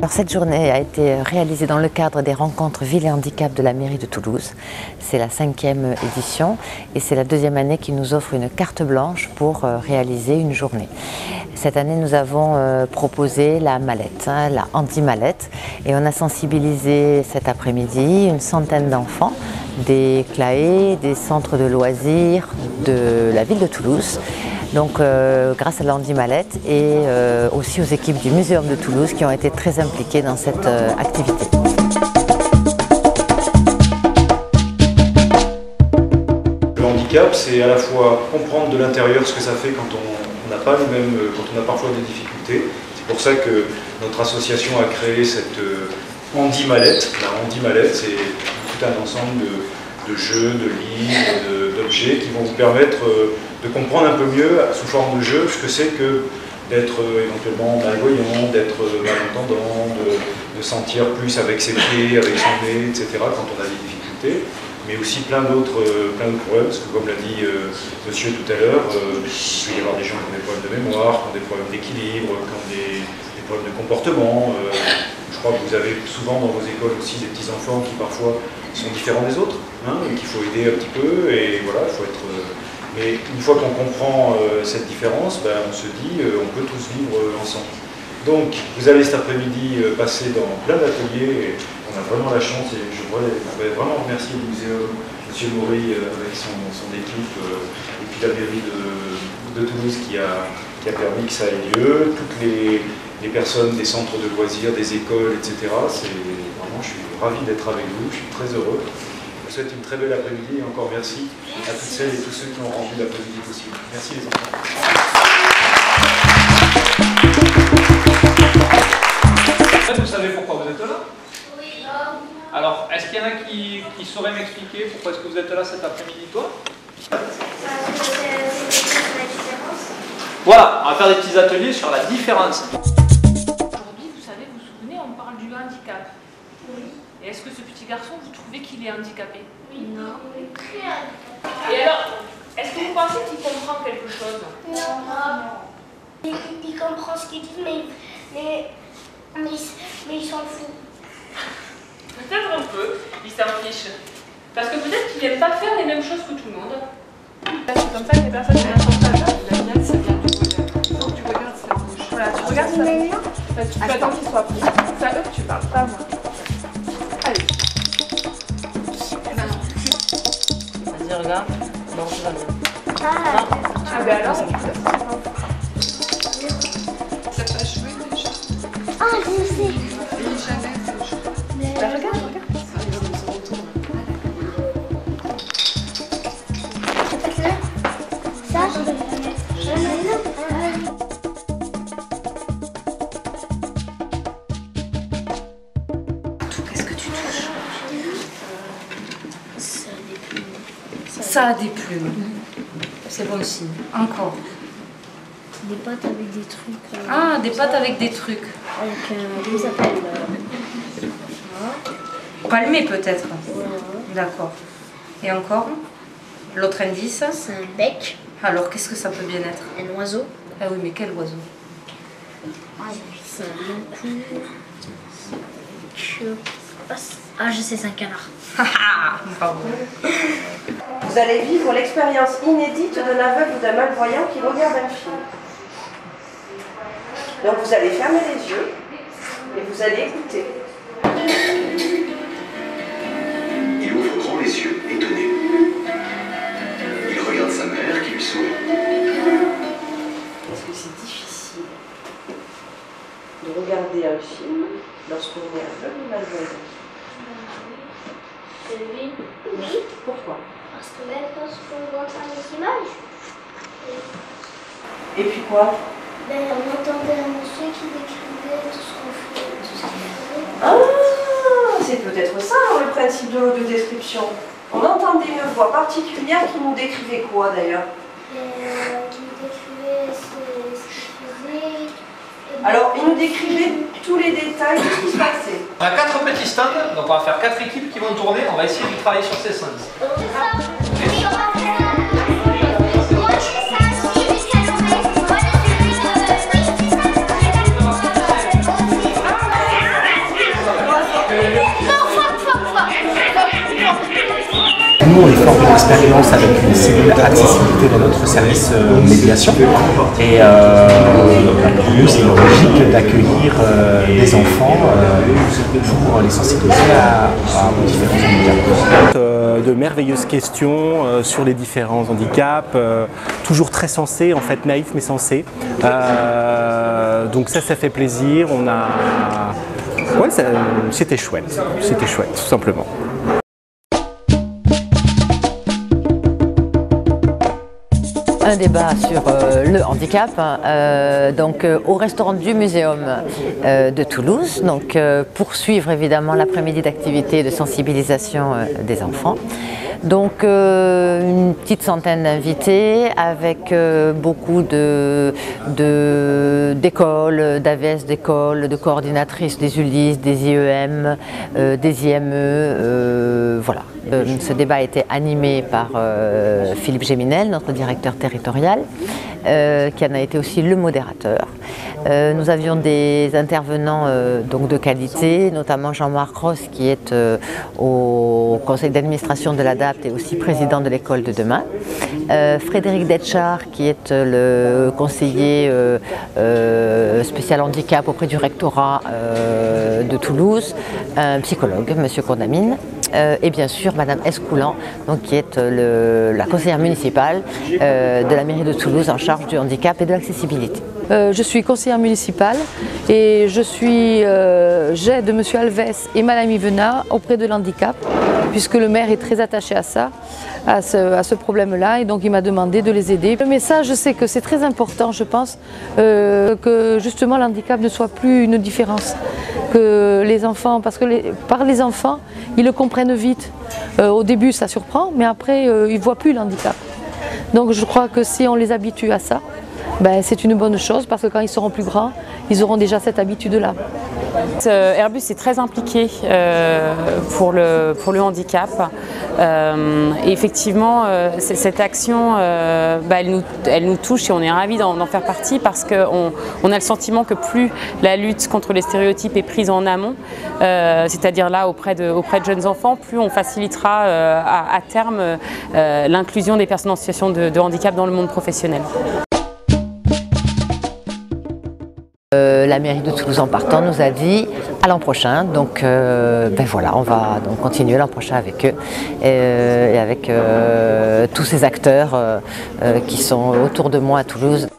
Alors, cette journée a été réalisée dans le cadre des rencontres Ville et Handicap de la mairie de Toulouse. C'est la 5e édition et c'est la 2e année qui nous offre une carte blanche pour réaliser une journée. Cette année, nous avons proposé la mallette, la handi-mallette, et on a sensibilisé cet après-midi une centaine d'enfants des CLAE, des centres de loisirs de la ville de Toulouse. Donc grâce à la handi-mallette et aussi aux équipes du Muséum de Toulouse qui ont été très impliquées dans cette activité. Le handicap, c'est à la fois comprendre de l'intérieur ce que ça fait quand on n'a pas les mêmes, quand on a parfois des difficultés. C'est pour ça que notre association a créé cette handi-mallette. La handi-mallette, c'est tout un ensemble de jeux, de livres, d'objets qui vont vous permettre de comprendre un peu mieux, sous forme de jeu, ce que c'est que d'être éventuellement malvoyant, d'être malentendant, de sentir plus avec ses pieds, avec son nez, etc. quand on a des difficultés, mais aussi plein d'autres problèmes, parce que comme l'a dit monsieur tout à l'heure, il peut y avoir des gens qui ont des problèmes de mémoire, qui ont des problèmes d'équilibre, qui ont des problèmes de comportement. Je crois que vous avez souvent dans vos écoles aussi des petits-enfants qui parfois sont différents des autres, et qu'il faut aider un petit peu, et voilà, il faut être... Mais une fois qu'on comprend cette différence, on se dit on peut tous vivre ensemble. Donc vous allez cet après-midi passer dans plein d'ateliers, et on a vraiment la chance, et je voudrais vraiment remercier le muséum, M. Maury avec son équipe, et puis la mairie de Toulouse qui a permis que ça ait lieu, toutes les personnes des centres de loisirs, des écoles, etc. Vraiment, je suis ravi d'être avec vous, je suis très heureux. Je vous souhaite une très belle après-midi et encore merci à toutes celles et tous ceux qui ont rendu l'après-midi possible. Merci les enfants. Vous savez pourquoi vous êtes là? Oui. Alors, est-ce qu'il y en a qui sauraient m'expliquer pourquoi est-ce que vous êtes là cet après-midi, toi? Voilà, on va faire des petits ateliers sur la différence. Aujourd'hui, vous savez, vous vous souvenez, on parle du handicap. Oui. Et est-ce que ce petit garçon, vous trouvez qu'il est handicapé? Oui. Non. Oui. Très handicapé. Et alors, est-ce que vous pensez qu'il comprend quelque chose? Non. Il comprend ce qu'il dit, mais il s'en fout. Peut-être un peu, il s'en fiche. Parce que peut-être qu'il n'aime pas faire les mêmes choses que tout le monde. C'est comme ça que les personnes ne sont pas là. La mienne, ça vient du bonheur. Il faut que tu regardes sa bouche. Voilà, tu regardes sa bouche. Tu fais attendre qu'il soit pris. C'est à eux que tu parles, pas à moi. Allez. Vas-y, regarde. Non, tout va bien. Ah ben alors, ça t'a joué déjà. Ah, je sais. Ben regarde. Ça, Qu'est-ce que tu touches? Ça a des plumes. C'est bon signe. Encore. des pâtes avec des trucs. Ah, des pâtes avec des trucs. Avec, comment ça s'appelle Palmé peut-être. Voilà. D'accord. Et encore? L'autre indice? C'est un bec. Alors, qu'est-ce que ça peut bien être? Un oiseau. Ah oui, mais quel oiseau? C'est un long cou. Ah, je sais, c'est un canard. Bravo. Vous allez vivre l'expérience inédite d'un aveugle ou d'un malvoyant qui regarde un film. Donc vous allez fermer les yeux et vous allez écouter. Il ouvre grand les yeux, étonné. Il regarde sa mère qui lui sourit. Est-ce que c'est difficile de regarder un film lorsqu'on est aveugle ou malvoyant? Oui. Pourquoi? Parce que même quand on voit les images, Et puis quoi? on entendait un monsieur qui décrivait tout ce qu'on fait, tout ce qu'il faisait. Ah, c'est peut-être ça le principe de l'audiodescription. On entendait une voix particulière qui nous décrivait quoi d'ailleurs? Qui nous décrivait ce qu'il faisait. Alors, il nous décrivait tous les détails de ce qui se passait. On a 4 petits stands, donc on va faire 4 équipes qui vont tourner, on va essayer de travailler sur ces sens. on est fort d'une expérience avec une cellule accessibilité dans notre service médiation. Et pour nous, c'est logique d'accueillir des enfants pour les sensibiliser aux différents handicaps. De merveilleuses questions sur les différents handicaps, toujours très sensées, en fait naïfs mais sensés. Donc ça fait plaisir. Ouais, c'était chouette, tout simplement. Un débat sur le handicap, au restaurant du Muséum de Toulouse, poursuivre évidemment l'après-midi d'activités de sensibilisation des enfants. Donc une petite centaine d'invités avec beaucoup d'écoles, d'AVS d'écoles, de coordinatrices des ULIS, des IEM, des IME, voilà. Ce débat a été animé par Philippe Géminel, notre directeur territorial, qui en a été aussi le modérateur. Nous avions des intervenants de qualité, notamment Jean-Marc Ross qui est au conseil d'administration de l'ADAPT et aussi président de l'école de demain. Frédéric Detchard qui est le conseiller spécial handicap auprès du rectorat de Toulouse, un psychologue, M. Condamine, et bien sûr Madame Escoulan, qui est la conseillère municipale de la mairie de Toulouse en charge du handicap et de l'accessibilité. Je suis conseillère municipale et j'aide M. Alves et Mme Yvena auprès de l'handicap, puisque le maire est très attaché à ça, à ce problème-là, et donc il m'a demandé de les aider. Le message, c'est que c'est très important, je pense, que justement l'handicap ne soit plus une différence. Que les enfants, parce que par les enfants, ils le comprennent vite. Au début, ça surprend, mais après, ils ne voient plus l'handicap. Donc je crois que si on les habitue à ça, c'est une bonne chose, parce que quand ils seront plus grands, ils auront déjà cette habitude-là. Airbus est très impliqué pour le handicap. Et effectivement, cette action, elle nous touche et on est ravis d'en faire partie, parce qu'on a le sentiment que plus la lutte contre les stéréotypes est prise en amont, c'est-à-dire là auprès de jeunes enfants, plus on facilitera à terme l'inclusion des personnes en situation de handicap dans le monde professionnel. La mairie de Toulouse en partant nous a dit à l'an prochain, donc voilà, on va donc continuer l'an prochain avec eux et avec tous ces acteurs qui sont autour de moi à Toulouse.